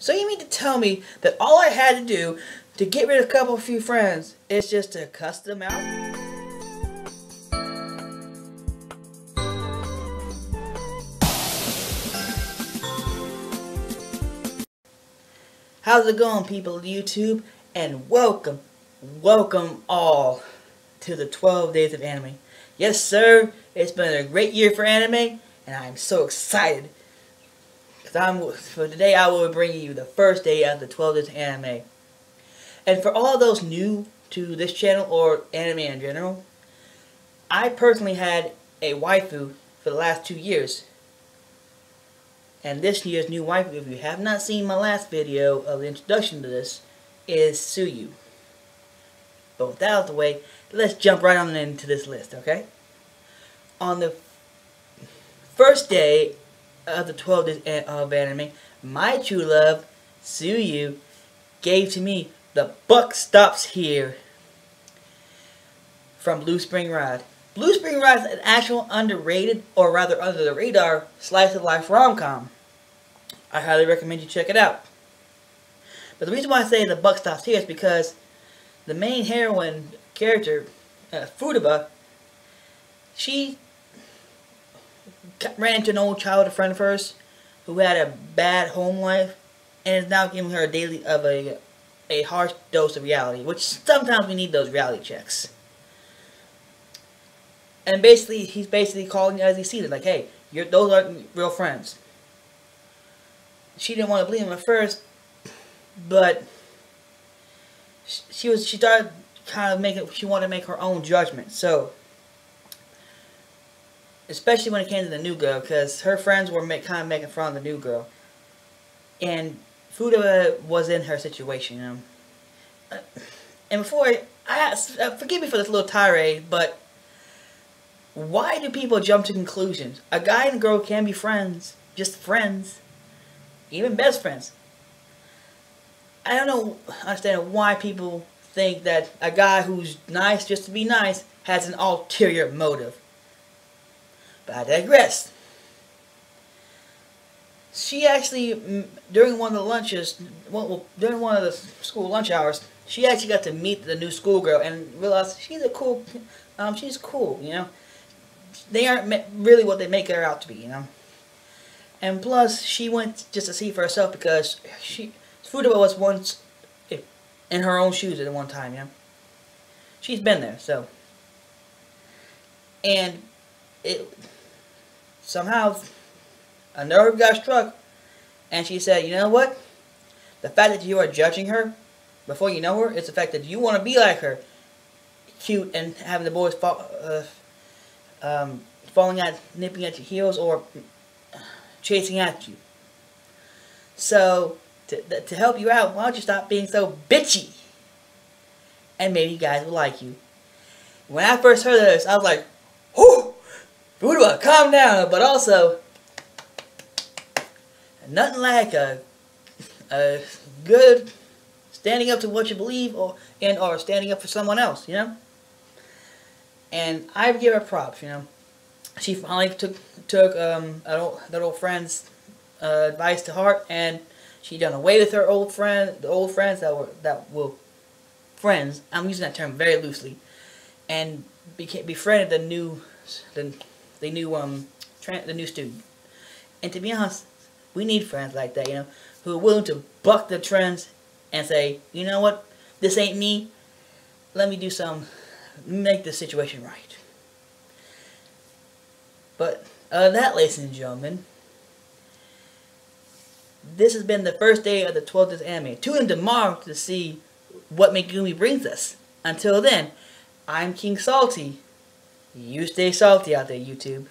So you mean to tell me that all I had to do to get rid of a few friends is just to cuss them out? How's it going, people of YouTube? And welcome all to the 12 Days of Anime. Yes, sir, it's been a great year for anime, and I'm so excited. For today, I will bring you the first day of the 12 Days of Anime. And for all those new to this channel, or anime in general, I personally had a waifu for the last 2 years. And this year's new waifu, if you have not seen my last video of the introduction to this, is Tsuyu. But with that out of the way, let's jump right on into this list, okay? On the first day of the 12 Days of Anime, my true love, Tsuyu, gave to me The Buck Stops Here from Blue Spring Ride. Blue Spring Ride is an actual underrated, or rather under the radar, slice of life rom-com. I highly recommend you check it out. But the reason why I say The Buck Stops Here is because the main heroine character, Futaba, she ran into an old childhood friend of hers who had a bad home life and is now giving her a harsh dose of reality, which sometimes we need those reality checks. And basically, he's basically calling it as he sees it, like, hey, those aren't real friends. She didn't want to believe him at first, but she started kind of she wanted to make her own judgment. So, especially when it came to the new girl, because her friends were kind of making fun of the new girl, and Futaba was in her situation, you know. And before forgive me for this little tirade, but why do people jump to conclusions? A guy and a girl can be friends, just friends, even best friends. I don't understand why people think that a guy who's nice just to be nice has an ulterior motive. But I digress. She actually, during one of the lunches, during one of the school lunch hours, she actually got to meet the new schoolgirl and realized she's she's cool, you know. They aren't really what they make her out to be, you know. And plus, she went just to see for herself because Futaba was once in her own shoes at one time, you know. She's been there, so. And somehow a nerve got struck, and she said, you know what? The fact that you are judging her before you know her, it's the fact that you want to be like her. Cute and having the boys nipping at your heels or chasing at you. So, to help you out, why don't you stop being so bitchy? And maybe you guys will like you. When I first heard this, I was like, whoo! Futaba, calm down! But also, nothing like a good standing up to what you believe or standing up for someone else, you know? And I give her props, you know. She finally took that old friend's advice to heart, and she done away with her old friends that were friends. I'm using that term very loosely, and befriended the new student. And to be honest, we need friends like that, you know, who are willing to buck the trends and say, you know what, this ain't me. Let me do make the situation right. But other than that, ladies and gentlemen, this has been the first day of the 12 Days Anime. Tune in tomorrow to see what Megumi brings us. Until then, I'm King Salty. You stay salty out there, YouTube.